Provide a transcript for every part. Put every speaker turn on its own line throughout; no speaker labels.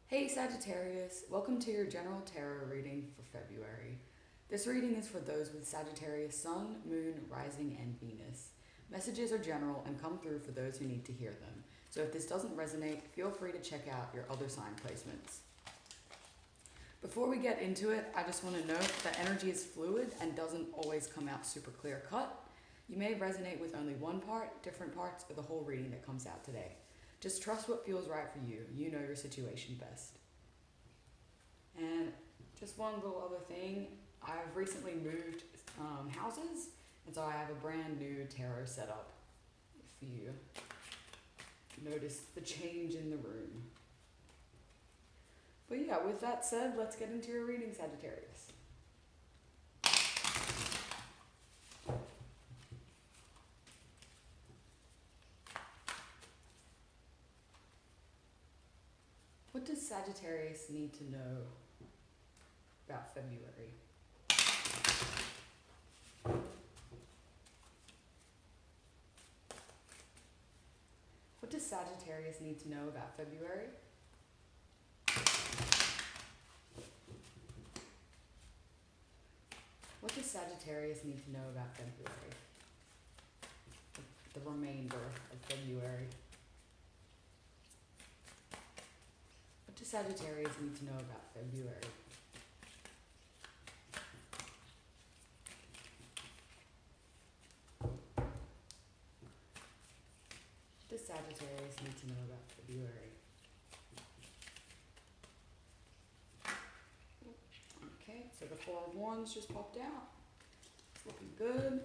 Hey Sagittarius, welcome to your general tarot reading for February. This reading is for those with Sagittarius Sun, Moon, Rising, and Venus. Messages are general and come through for those who need to hear them. So if this doesn't resonate, feel free to check out your other sign placements. Before we get into it, I just want to note that energy is fluid and doesn't always come out super clear cut. You may resonate with only one part, different parts, or the whole reading that comes out today. Just trust what feels right for you. You know your situation best. And just one little other thing, I've recently moved houses, and so I have a brand new tarot setup. If you notice the change in the room. But yeah, with that said, let's get into your reading, Sagittarius. What does Sagittarius need to know about February? What does Sagittarius need to know about February? What does Sagittarius need to know about February? The remainder of February. What does Sagittarius need to know about February? What does Sagittarius need to know about February? Okay, so the Four of Wands just popped out. It's looking good.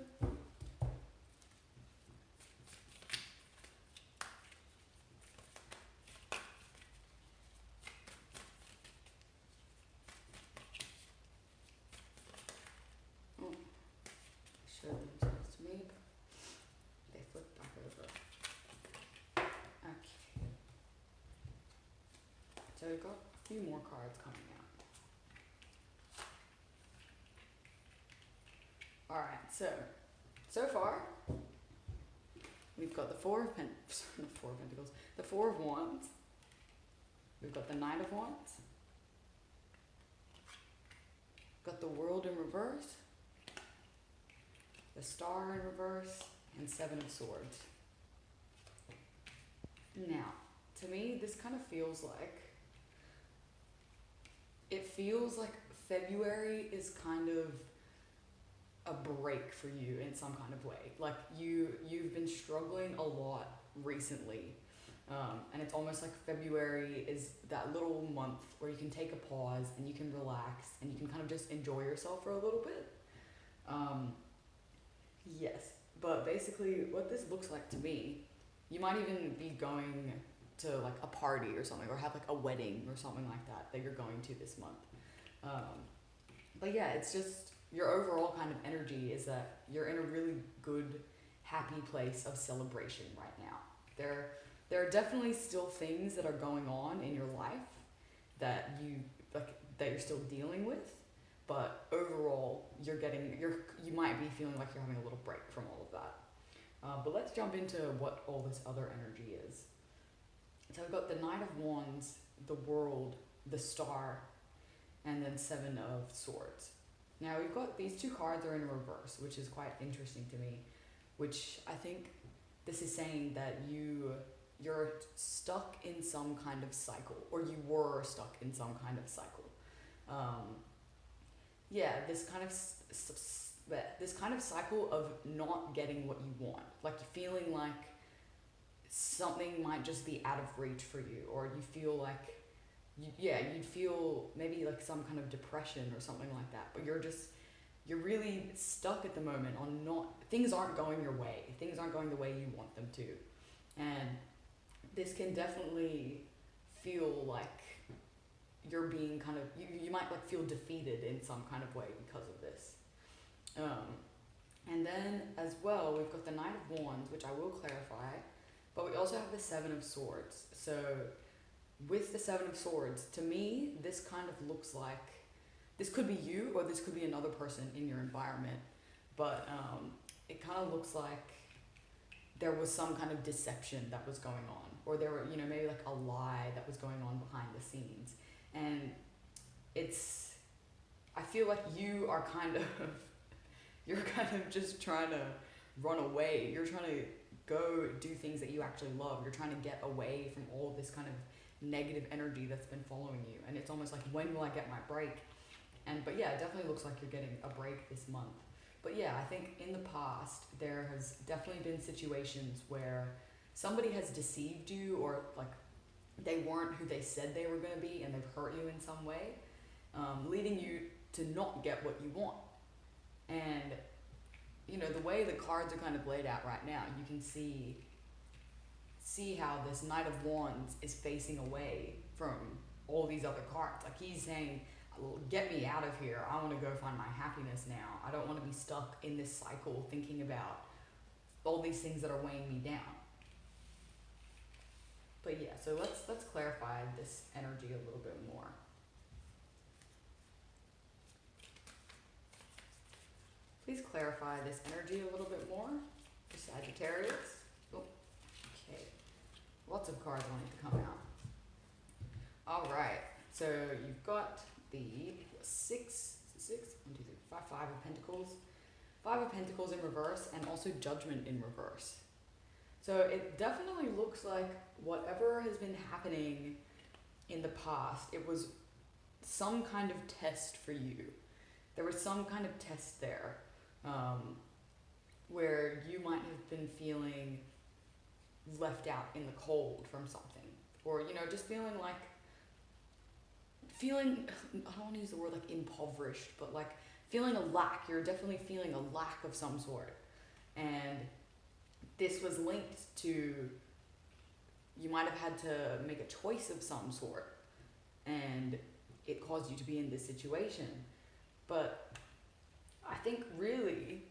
Oh, show them to me. They flipped back over. Okay. So we've got a few more cards coming out. Alright, so far, we've got the Four of Pentacles, the Four of Wands, we've got the Knight of Wands, got the World in reverse, the Star in reverse, and Seven of Swords. Now, to me, this kind of feels like, February is kind of a break for you in some kind of way. Like you've been struggling a lot recently, and it's almost like February is that little month where you can take a pause and you can relax and you can kind of just enjoy yourself for a little bit. Yes, but basically what this looks like to me, you might even be going to like a party or something, or have like a wedding or something like that you're going to this month. But yeah, it's just your overall kind of energy is that you're in a really good, happy place of celebration right now. There are definitely still things that are going on in your life that you're still dealing with, but overall you might be feeling like you're having a little break from all of that. But let's jump into what all this other energy is. So we've got the Knight of Wands, the World, the Star, and then Seven of Swords. Now we've got these two cards are in reverse, which is quite interesting to me, which I think this is saying that you're stuck in some kind of cycle, or you were stuck in some kind of cycle. This kind of cycle of not getting what you want, like feeling like something might just be out of reach for you, or you feel like you'd feel maybe like some kind of depression or something like that, but you're really stuck at the moment on things aren't going your way. Things aren't going the way you want them to. And this can definitely feel like you're being kind of, you might like feel defeated in some kind of way because of this. And then as well, we've got the Knight of Wands, which I will clarify, but we also have the Seven of Swords. So with the Seven of Swords, to me, this kind of looks like, this could be you or this could be another person in your environment, but it kind of looks like there was some kind of deception that was going on. or there were, you know, maybe like a lie that was going on behind the scenes. And I feel like you are you're kind of just trying to run away. You're trying to go do things that you actually love. You're trying to get away from all of this kind of negative energy that's been following you. And it's almost like, when will I get my break? But yeah, it definitely looks like you're getting a break this month. But yeah, I think in the past, there has definitely been situations where somebody has deceived you, or like they weren't who they said they were going to be, and they've hurt you in some way, leading you to not get what you want. And, you know, the way the cards are kind of laid out right now, you can see how this Knight of Wands is facing away from all these other cards. Like, he's saying, get me out of here. I want to go find my happiness now. I don't want to be stuck in this cycle thinking about all these things that are weighing me down. But yeah, so let's clarify this energy a little bit more. Please clarify this energy a little bit more for Sagittarius. Oh, okay. Lots of cards wanting to come out. All right. So you've got the five of Pentacles. Five of Pentacles in reverse, and also Judgment in reverse. So it definitely looks like whatever has been happening in the past, it was some kind of test for you. There was some kind of test there, where you might have been feeling left out in the cold from something, or, you know, just feeling, I don't want to use the word like impoverished, but like feeling a lack. You're definitely feeling a lack of some sort. And this was linked to, you might have had to make a choice of some sort, and it caused you to be in this situation. But I think really,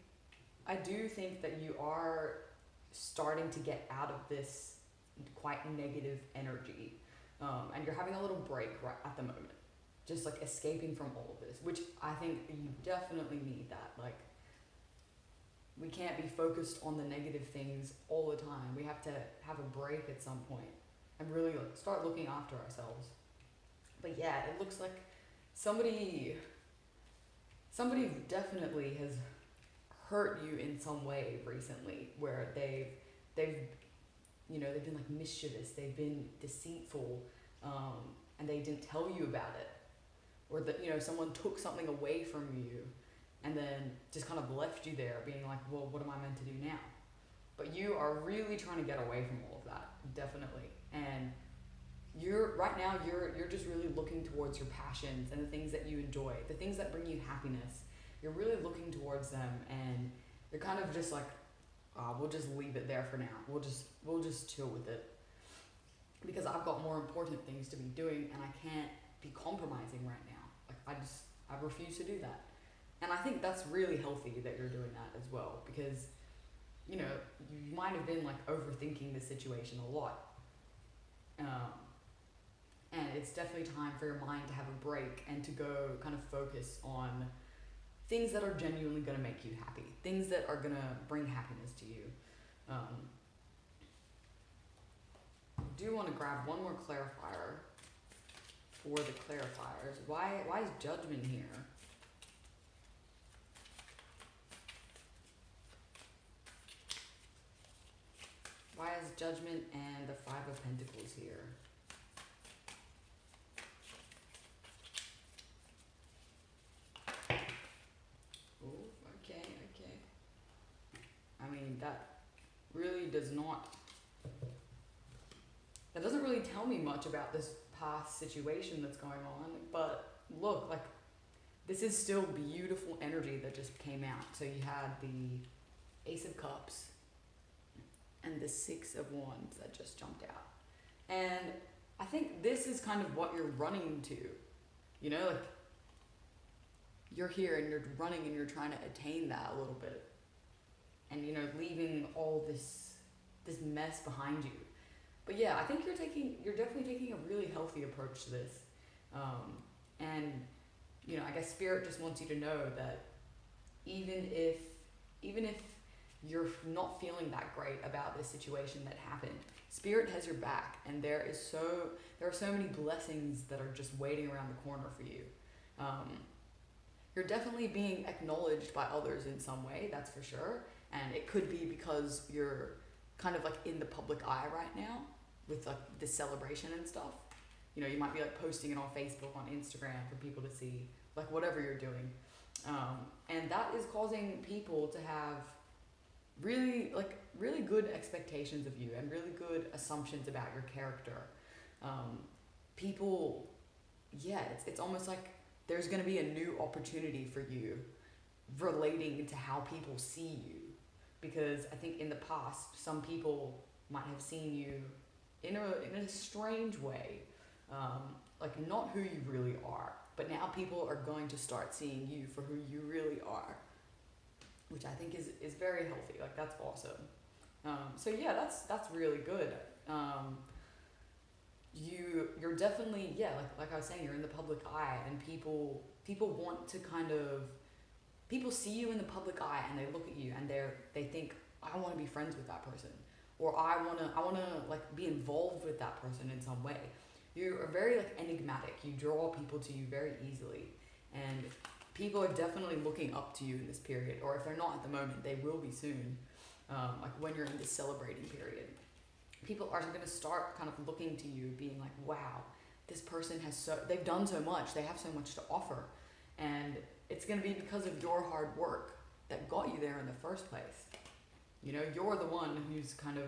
I do think that you are starting to get out of this quite negative energy. And you're having a little break right at the moment. Just like escaping from all of this, which I think you definitely need that. Like, we can't be focused on the negative things all the time. We have to have a break at some point and really start looking after ourselves. But yeah, it looks like somebody definitely has hurt you in some way recently, where they've you know, they've been like mischievous, they've been deceitful, and they didn't tell you about it. Or that, you know, someone took something away from you and then just kind of left you there being like, well, what am I meant to do now? But you are really trying to get away from all of that, definitely. And right now you're just really looking towards your passions and the things that you enjoy, the things that bring you happiness. You're really looking towards them, and you're kind of just like, we'll just leave it there for now. We'll just chill with it, because I've got more important things to be doing, and I can't be compromising right now. Like, I refuse to do that. And I think that's really healthy that you're doing that as well, because, you know, you might have been like overthinking the situation a lot. And it's definitely time for your mind to have a break and to go kind of focus on things that are genuinely going to make you happy, things that are going to bring happiness to you. I do want to grab one more clarifier for the clarifiers. Why is Judgment here? Why is Judgment and the Five of Pentacles here? Oh, okay. I mean, that doesn't really tell me much about this past situation that's going on, but look, like, this is still beautiful energy that just came out. So you had the Ace of Cups and the Six of Wands that just jumped out. And I think this is kind of what you're running to, you know, like, you're here and you're running and you're trying to attain that a little bit, and, you know, leaving all this mess behind you. But yeah, I think you're definitely taking a really healthy approach to this. And, you know, I guess Spirit just wants you to know that even if you're not feeling that great about this situation that happened, Spirit has your back, and there are so many blessings that are just waiting around the corner for you. You're definitely being acknowledged by others in some way, that's for sure. And it could be because you're kind of like in the public eye right now with like this celebration and stuff. You know, you might be like posting it on Facebook, on Instagram for people to see, like whatever you're doing. And that is causing people to have really good expectations of you and really good assumptions about your character. People, yeah, it's almost like there's going to be a new opportunity for you relating to how people see you. Because I think in the past, some people might have seen you in a strange way, like not who you really are. But now people are going to start seeing you for who you really are, which I think is very healthy. Like that's awesome. So yeah, that's really good. You're definitely, yeah, like I was saying, you're in the public eye, and people want to people see you in the public eye, and they look at you and they think, I want to be friends with that person, or I want to like be involved with that person in some way. You are very like enigmatic. You draw people to you very easily, and people are definitely looking up to you in this period, or if they're not at the moment, they will be soon. Like when you're in this celebrating period, people are going to start kind of looking to you, being like, wow, this person they've done so much, they have so much to offer, and it's going to be because of your hard work that got you there in the first place. You know, you're the one who's kind of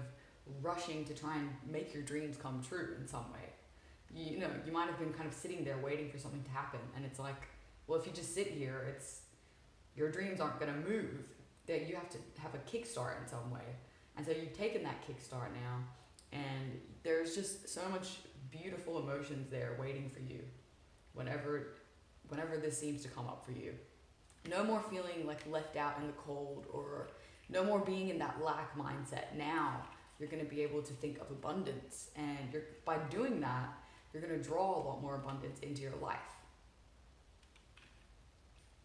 rushing to try and make your dreams come true in some way. You know, you might have been kind of sitting there waiting for something to happen, and it's like, well, if you just sit here, your dreams aren't going to move. That you have to have a kickstart in some way. And so you've taken that kickstart now, and there's just so much beautiful emotions there waiting for you whenever this seems to come up for you. No more feeling like left out in the cold, or no more being in that lack mindset. Now you're going to be able to think of abundance, and by doing that, you're going to draw a lot more abundance into your life.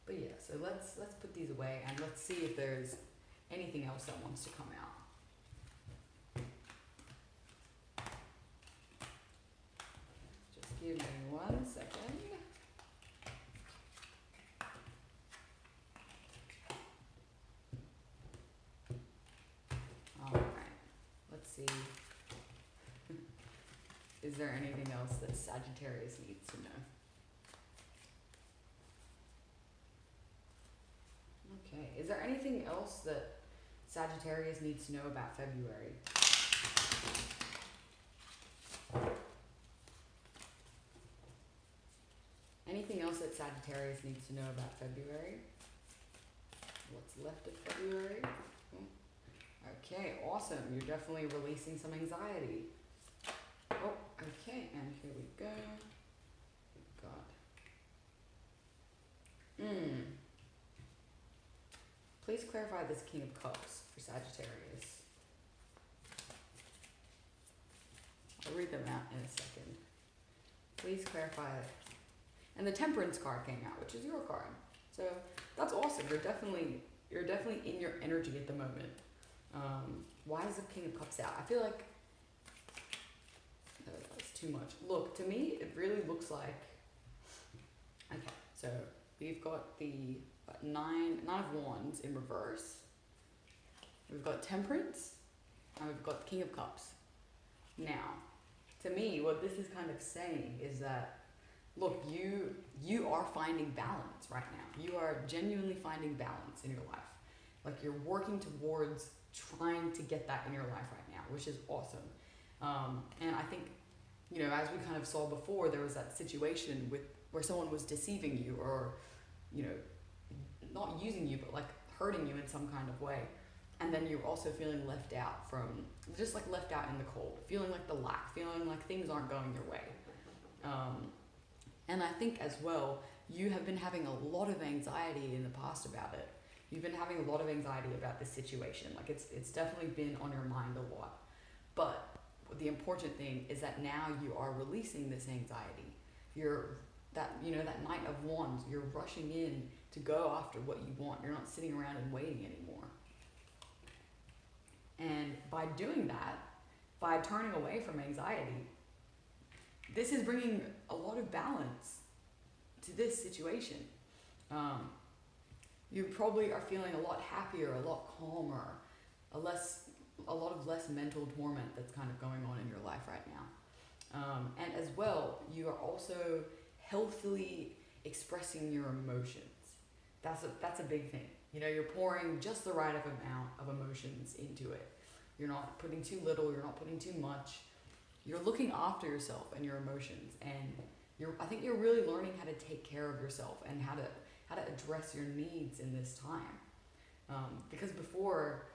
But yeah, so let's put these away, and let's see if there's anything else that wants to come out. Just give me 1 second. All right, let's see. Is there anything else that Sagittarius needs to know? Okay, is there anything else that Sagittarius needs to know about February? Anything else that Sagittarius needs to know about February? What's left of February? Okay, awesome. You're definitely releasing some anxiety. Oh, okay, and here we go. God. Please clarify this King of Cups for Sagittarius. I'll read them out in a second. Please clarify it. And the Temperance card came out, which is your card. So that's awesome. You're definitely in your energy at the moment. Why is the King of Cups out? I feel like that's too much. Look, to me, it really looks like, okay, so we've got the Nine of Wands in reverse. We've got Temperance, and we've got the King of Cups. Now, to me, what this is kind of saying is that, look, you are finding balance right now. You are genuinely finding balance in your life. Like, you're working towards trying to get that in your life right now, which is awesome. And I think, you know, as we kind of saw before, there was that situation where someone was deceiving you, or, you know, not using you, but like hurting you in some kind of way. And then you're also feeling left out left out in the cold, feeling like the lack, feeling like things aren't going your way. And I think as well, you have been having a lot of anxiety in the past about it. You've been having a lot of anxiety about this situation. Like it's definitely been on your mind a lot. But the important thing is that now you are releasing this anxiety. That Knight of Wands, you're rushing in to go after what you want. You're not sitting around and waiting anymore. And by doing that, by turning away from anxiety, this is bringing a lot of balance to this situation. You probably are feeling a lot happier, a lot calmer, a lot of less mental torment that's kind of going on in your life right now. And as well, you are also healthily expressing your emotions. That's a big thing. You know, you're pouring just the right amount of emotions into it. You're not putting too little, you're not putting too much. You're looking after yourself and your emotions, and I think you're really learning how to take care of yourself and how to address your needs in this time. Because before,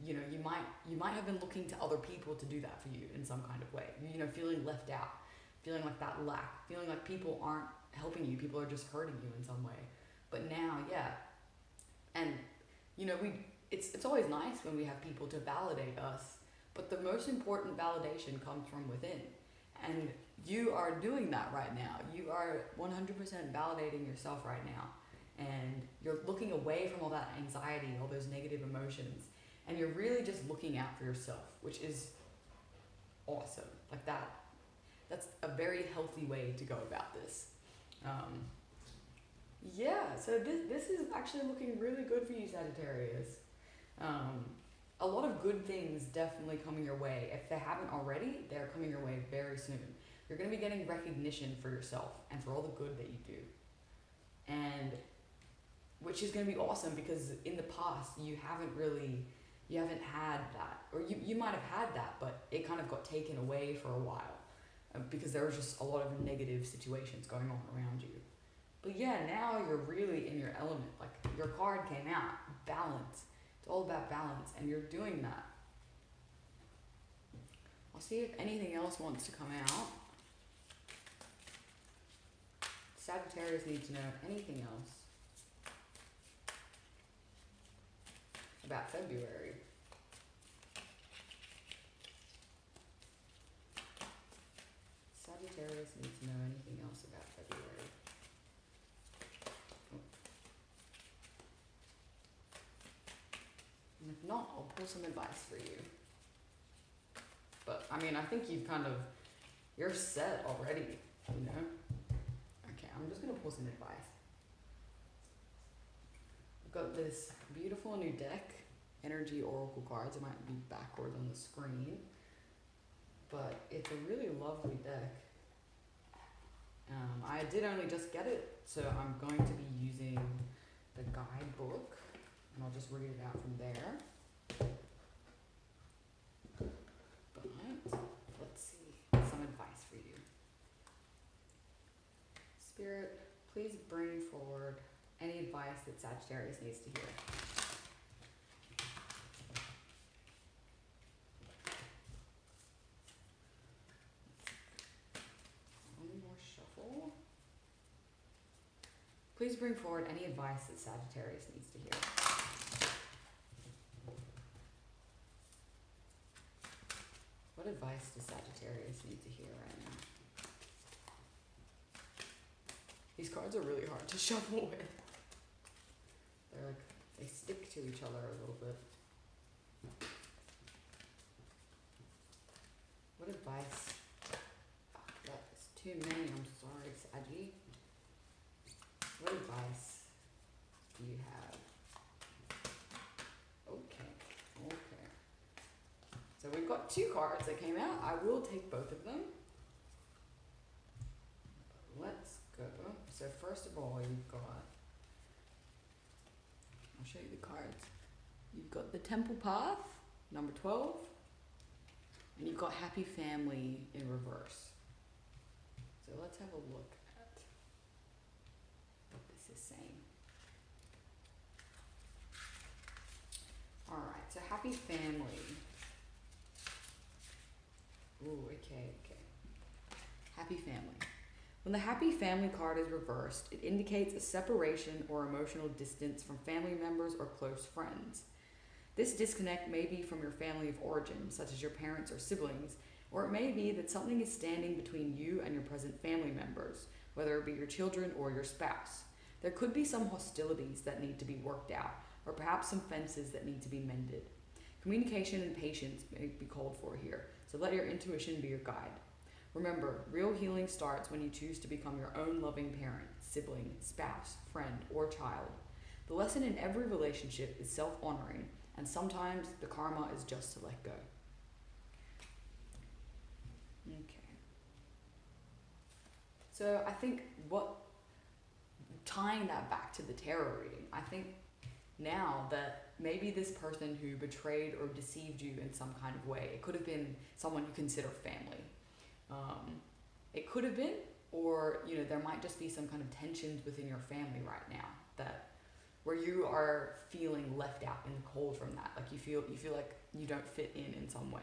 you know, you might have been looking to other people to do that for you in some kind of way. You know, feeling left out, feeling like that lack, feeling like people aren't helping you, people are just hurting you in some way. But now, yeah, and you know, it's always nice when we have people to validate us, but the most important validation comes from within. And you are doing that right now. You are 100% validating yourself right now. And you're looking away from all that anxiety, all those negative emotions, and you're really just looking out for yourself, which is awesome. Like that's a very healthy way to go about this. Yeah, so this is actually looking really good for you, Sagittarius. A lot of good things definitely coming your way. If they haven't already, they're coming your way very soon. You're going to be getting recognition for yourself and for all the good that you do. And which is going to be awesome, because in the past you haven't had that, or you might have had that, but it kind of got taken away for a while because there was just a lot of negative situations going on around you. But yeah, now you're really in your element. Like, your card came out, balance. It's all about balance, and you're doing that. I'll see if anything else wants to come out. Sagittarius needs to know anything else about February. Sagittarius needs to know anything else about February. And if not, I'll pull some advice for you. But, I mean, I think you're set already, you know? Okay, I'm just going to pull some advice. I've got this beautiful new deck, Energy Oracle cards. It might be backwards on the screen, but it's a really lovely deck. I did only just get it, so I'm going to be using the guidebook, and I'll just read it out from there. But let's see, some advice for you. Spirit, please bring forward any advice that Sagittarius needs to hear. One more shuffle. Please bring forward any advice that Sagittarius needs to hear. What advice does Sagittarius need to hear right now? These cards are really hard to shuffle with. They stick to each other a little bit. What advice? Oh, that is too many, I'm sorry, Saggy. What advice do you have? Okay. So we've got two cards that came out. I will take both of them. Let's go. So first of all, you've got, I'll show you the cards. You've got the Temple Path, number 12, and you've got Happy Family in reverse. So let's have a look at what this is saying. All right, so Happy Family. Ooh, okay. Happy Family. When the Happy Family card is reversed, it indicates a separation or emotional distance from family members or close friends. This disconnect may be from your family of origin, such as your parents or siblings, or it may be that something is standing between you and your present family members, whether it be your children or your spouse. There could be some hostilities that need to be worked out, or perhaps some fences that need to be mended. Communication and patience may be called for here. So let your intuition be your guide. Remember, real healing starts when you choose to become your own loving parent, sibling, spouse, friend, or child. The lesson in every relationship is self-honoring, and sometimes the karma is just to let go. Okay. So I think tying that back to the tarot reading, I think now that maybe this person who betrayed or deceived you in some kind of way, it could have been someone you consider family. It could have been, or there might just be some kind of tensions within your family right now that where you are feeling left out in the cold from that. Like you feel like you don't fit in some way.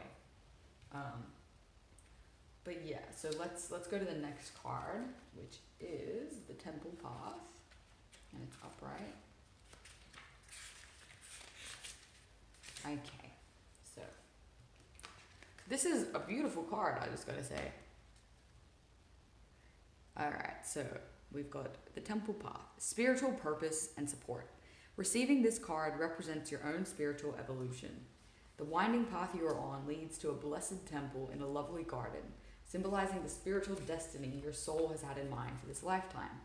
But yeah, so let's go to the next card, which is the Temple Path, and it's upright. Okay, so this is a beautiful card, I just gotta say. Alright, so we've got the Temple Path, spiritual purpose and support. Receiving this card represents your own spiritual evolution. The winding path you are on leads to a blessed temple in a lovely garden, symbolizing the spiritual destiny your soul has had in mind for this lifetime.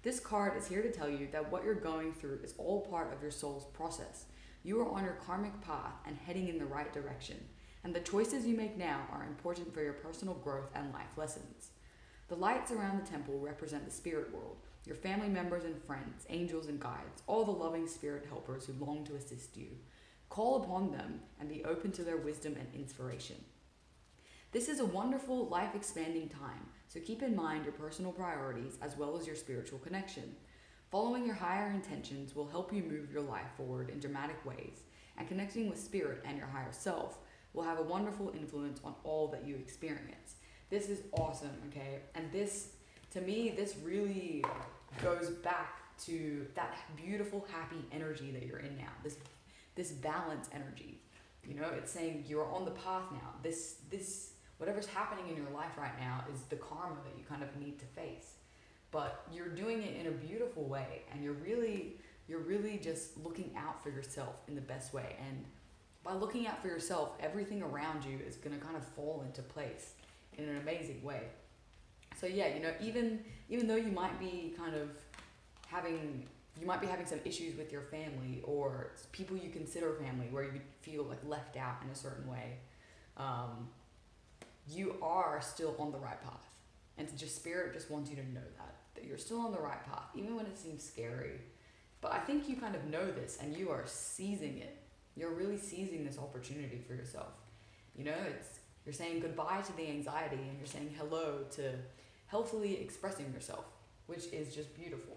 This card is here to tell you that what you're going through is all part of your soul's process. You are on your karmic path and heading in the right direction, and the choices you make now are important for your personal growth and life lessons. The lights around the temple represent the spirit world, your family members and friends, angels and guides, all the loving spirit helpers who long to assist you. Call upon them and be open to their wisdom and inspiration. This is a wonderful, life-expanding time, so keep in mind your personal priorities as well as your spiritual connection. Following your higher intentions will help you move your life forward in dramatic ways, and connecting with spirit and your higher self will have a wonderful influence on all that you experience. This is awesome, okay? And this, to me, this really goes back to that beautiful, happy energy that you're in now. This balance energy. It's saying you're on the path now. This whatever's happening in your life right now is the karma that you kind of need to face. But you're doing it in a beautiful way, and you're really just looking out for yourself in the best way. And by looking out for yourself, everything around you is going to kind of fall into place in an amazing way. So yeah, even though you might be having some issues with your family or people you consider family where you feel like left out in a certain way, you are still on the right path. And Spirit just wants you to know that you're still on the right path, even when it seems scary. But I think you kind of know this, and you are seizing it. You're really seizing this opportunity for yourself. You're saying goodbye to the anxiety, and you're saying hello to healthily expressing yourself, which is just beautiful.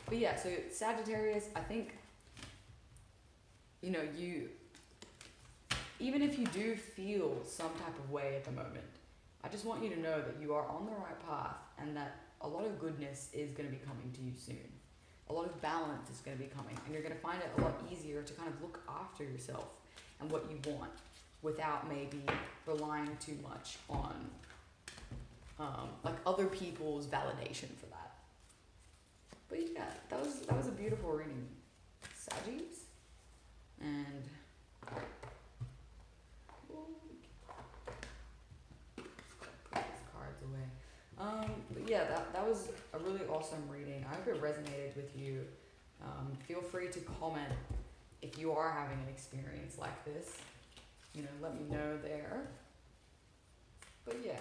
But yeah, so Sagittarius, I think, even if you do feel some type of way at the moment, I just want you to know that you are on the right path, and that a lot of goodness is going to be coming to you soon. A lot of balance is going to be coming, and you're going to find it a lot easier to kind of look after yourself and what you want without maybe relying too much on other people's validation for that. But yeah, that was a beautiful reading, Saggies. And put these cards away. But yeah, that was a really awesome reading. I hope it resonated with you. Feel free to comment if you are having an experience like this. Let me know there. But yeah.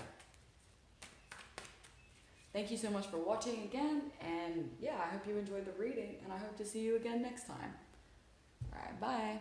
Thank you so much for watching again, and yeah, I hope you enjoyed the reading, and I hope to see you again next time. Alright, bye.